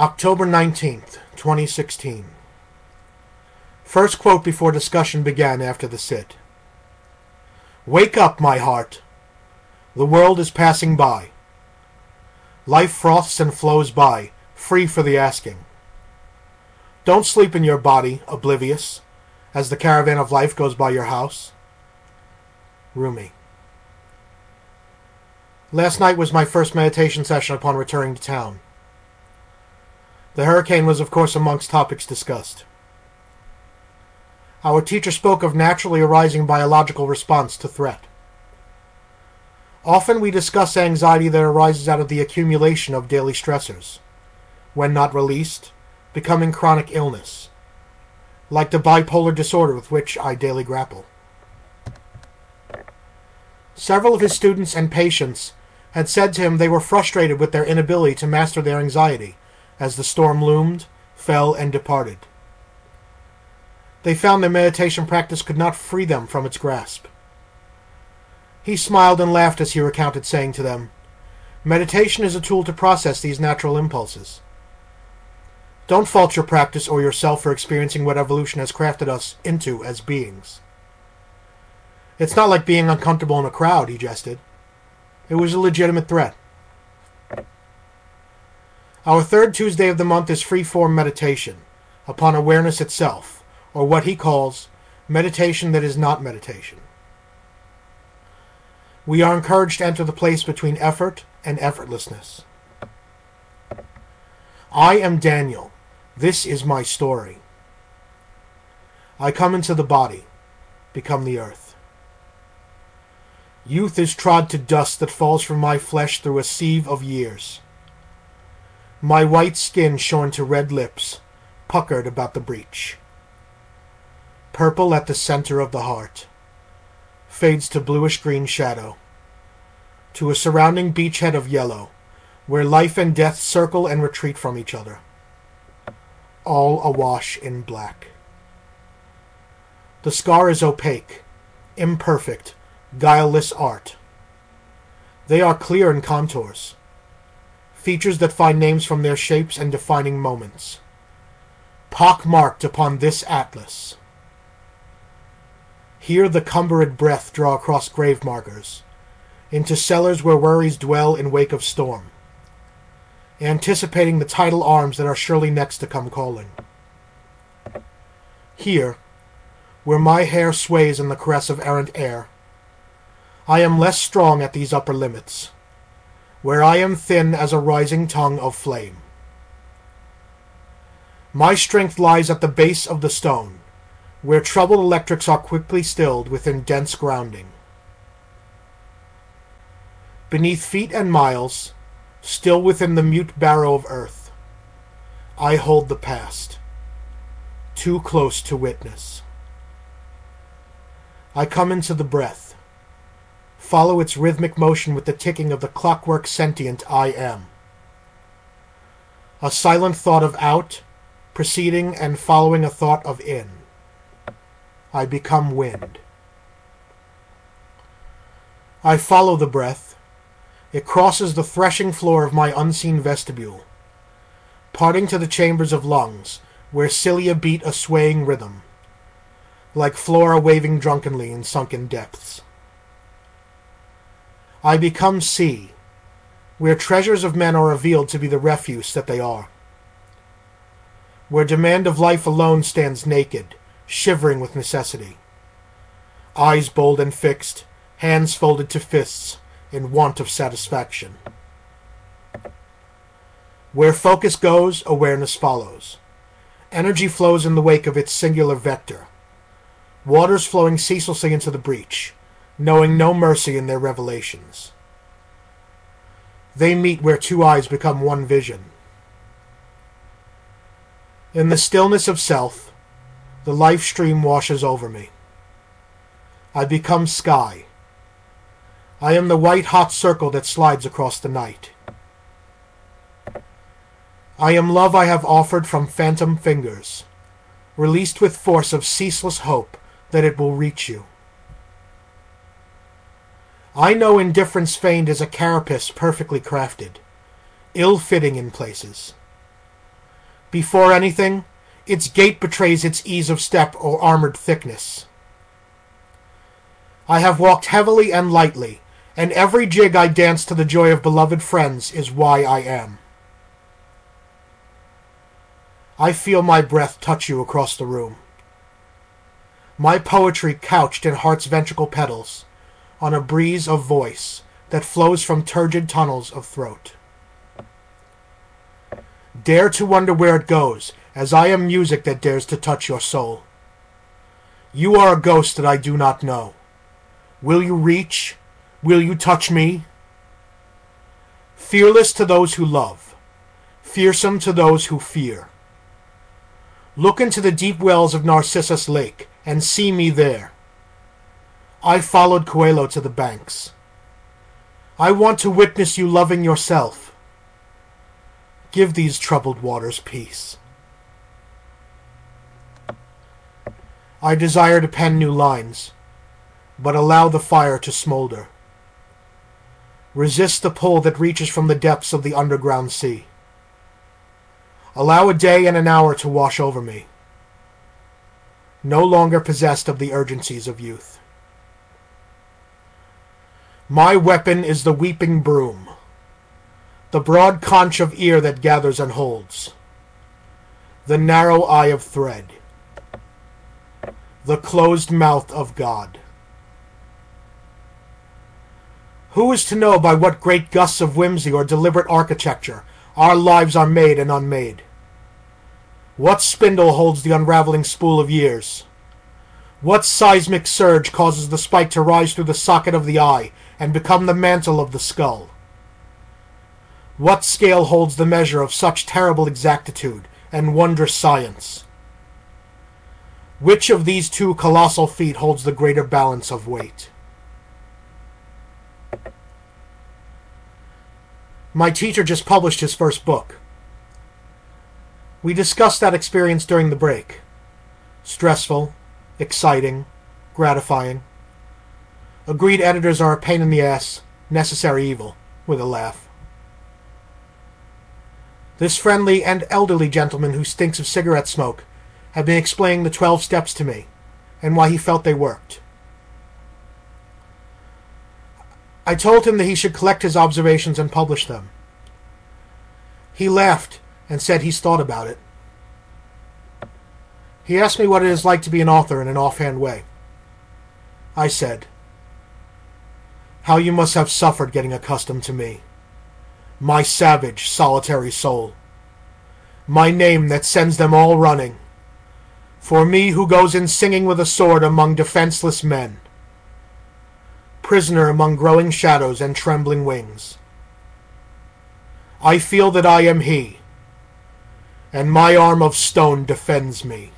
October 19th, 2016. First quote before discussion began after the sit. Wake up, my heart. The world is passing by. Life froths and flows by, free for the asking. Don't sleep in your body, oblivious, as the caravan of life goes by your house. Rumi. Last night was my first meditation session upon returning to town. The hurricane was, of course, amongst topics discussed. Our teacher spoke of naturally arising biological response to threat. Often we discuss anxiety that arises out of the accumulation of daily stressors, when not released, becoming chronic illness, like the bipolar disorder with which I daily grapple. Several of his students and patients had said to him they were frustrated with their inability to master their anxiety as the storm loomed, fell, and departed. They found their meditation practice could not free them from its grasp. He smiled and laughed as he recounted, saying to them, "Meditation is a tool to process these natural impulses. Don't fault your practice or yourself for experiencing what evolution has crafted us into as beings. It's not like being uncomfortable in a crowd," he jested. It was a legitimate threat. Our third Tuesday of the month is free-form meditation, upon awareness itself, or what he calls meditation that is not meditation. We are encouraged to enter the place between effort and effortlessness. I am Daniel. This is my story. I come into the body, become the earth. Youth is trod to dust that falls from my flesh through a sieve of years. My white skin shorn to red lips, puckered about the breach. Purple at the center of the heart, fades to bluish-green shadow, to a surrounding beachhead of yellow, where life and death circle and retreat from each other, all awash in black. The scar is opaque, imperfect, guileless art. They are clear in contours, features that find names from their shapes and defining moments, pock-marked upon this atlas. Here the cumbered breath draw across grave markers, into cellars where worries dwell in wake of storm, anticipating the tidal arms that are surely next to come calling. Here, where my hair sways in the caress of errant air, I am less strong at these upper limits, where I am thin as a rising tongue of flame. My strength lies at the base of the stone, where troubled electrics are quickly stilled within dense grounding. Beneath feet and miles, still within the mute barrow of earth, I hold the past, too close to witness. I come into the breath, follow its rhythmic motion with the ticking of the clockwork sentient I am. A silent thought of out, preceding and following a thought of in. I become wind. I follow the breath. It crosses the threshing floor of my unseen vestibule, parting to the chambers of lungs, where cilia beat a swaying rhythm, like flora waving drunkenly in sunken depths. I become sea, where treasures of men are revealed to be the refuse that they are, where demand of life alone stands naked, shivering with necessity, eyes bold and fixed, hands folded to fists, in want of satisfaction. Where focus goes, awareness follows. Energy flows in the wake of its singular vector, waters flowing ceaselessly into the breach, knowing no mercy in their revelations. They meet where two eyes become one vision. In the stillness of self, the life stream washes over me. I become sky. I am the white-hot circle that slides across the night. I am love I have offered from phantom fingers, released with force of ceaseless hope that it will reach you. I know indifference feigned is a carapace perfectly crafted, ill-fitting in places. Before anything, its gait betrays its ease of step or armored thickness. I have walked heavily and lightly, and every jig I dance to the joy of beloved friends is why I am. I feel my breath touch you across the room. My poetry couched in heart's ventricle petals, on a breeze of voice that flows from turgid tunnels of throat. Dare to wonder where it goes, as I am music that dares to touch your soul. You are a ghost that I do not know. Will you reach? Will you touch me? Fearless to those who love, fearsome to those who fear. Look into the deep wells of Narcissus Lake and see me there. I followed Coelho to the banks. I want to witness you loving yourself. Give these troubled waters peace. I desire to pen new lines, but allow the fire to smolder. Resist the pull that reaches from the depths of the underground sea. Allow a day and an hour to wash over me, no longer possessed of the urgencies of youth. My weapon is the weeping broom, the broad conch of ear that gathers and holds, the narrow eye of thread, the closed mouth of God. Who is to know by what great gusts of whimsy or deliberate architecture our lives are made and unmade? What spindle holds the unraveling spool of years? What seismic surge causes the spike to rise through the socket of the eye and become the mantle of the skull? What scale holds the measure of such terrible exactitude and wondrous science? Which of these two colossal feet holds the greater balance of weight? My teacher just published his first book. We discussed that experience during the break. Stressful, exciting, gratifying. Agreed editors are a pain in the ass, necessary evil, with a laugh. This friendly and elderly gentleman who stinks of cigarette smoke had been explaining the 12 steps to me, and why he felt they worked. I told him that he should collect his observations and publish them. He laughed and said he's thought about it. He asked me what it is like to be an author in an offhand way. I said, "How you must have suffered getting accustomed to me, my savage, solitary soul, my name that sends them all running, for me who goes in singing with a sword among defenseless men, prisoner among growing shadows and trembling wings. I feel that I am he, and my arm of stone defends me."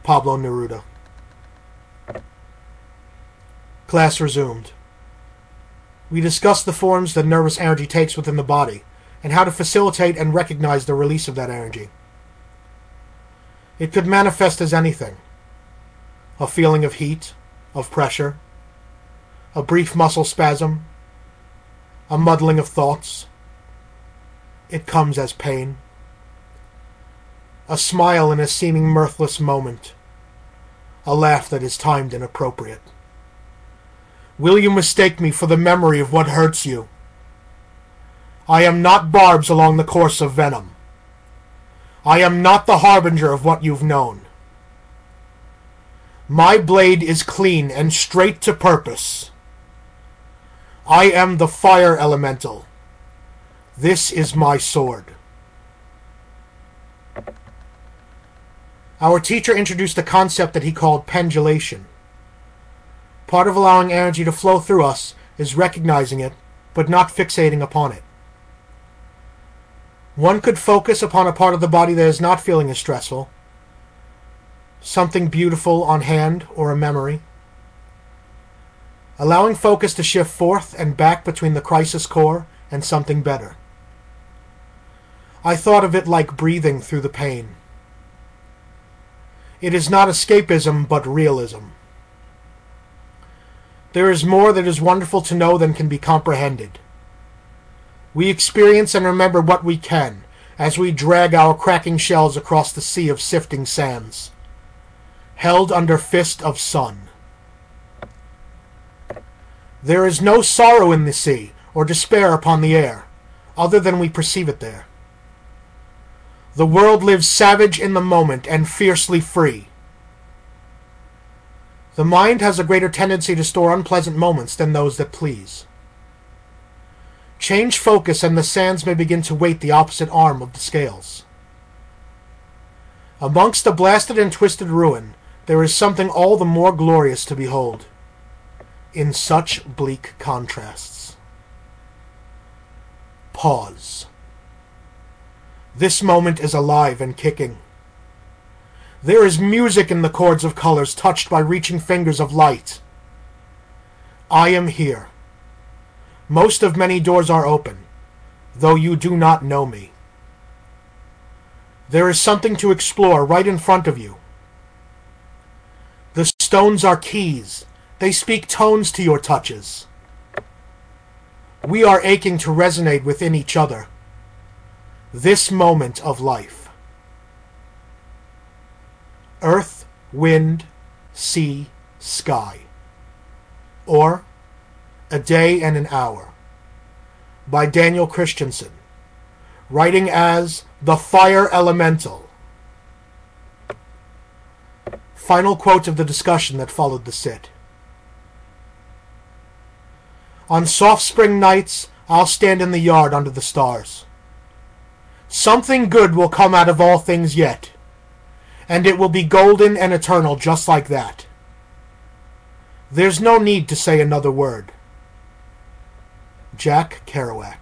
Pablo Neruda. Class resumed. We discussed the forms that nervous energy takes within the body, and how to facilitate and recognize the release of that energy. It could manifest as anything: a feeling of heat, of pressure, a brief muscle spasm, a muddling of thoughts. It comes as pain, a smile in a seeming mirthless moment, a laugh that is timed and appropriate. Will you mistake me for the memory of what hurts you? I am not barbs along the course of venom. I am not the harbinger of what you've known. My blade is clean and straight to purpose. I am the fire elemental. This is my sword. Our teacher introduced a concept that he called pendulation. Part of allowing energy to flow through us is recognizing it, but not fixating upon it. One could focus upon a part of the body that is not feeling as stressful, something beautiful on hand or a memory. Allowing focus to shift forth and back between the crisis core and something better. I thought of it like breathing through the pain. It is not escapism, but realism. There is more that is wonderful to know than can be comprehended. We experience and remember what we can, as we drag our cracking shells across the sea of sifting sands, held under fist of sun. There is no sorrow in the sea, or despair upon the air, other than we perceive it there. The world lives savage in the moment and fiercely free. The mind has a greater tendency to store unpleasant moments than those that please. Change focus and the sands may begin to weight the opposite arm of the scales. Amongst the blasted and twisted ruin, there is something all the more glorious to behold, in such bleak contrasts. Pause. This moment is alive and kicking. There is music in the chords of colors touched by reaching fingers of light. I am here. Most of many doors are open, though you do not know me. There is something to explore right in front of you. The stones are keys. They speak tones to your touches. We are aching to resonate within each other. This moment of life. Earth, wind, sea, sky. Or A Day and an Hour, by Daniel Christensen, writing as the Fire Elemental. Final quote of the discussion that followed the sit. On soft spring nights, I'll stand in the yard under the stars. Something good will come out of all things yet, and it will be golden and eternal just like that. There's no need to say another word. Jack Kerouac.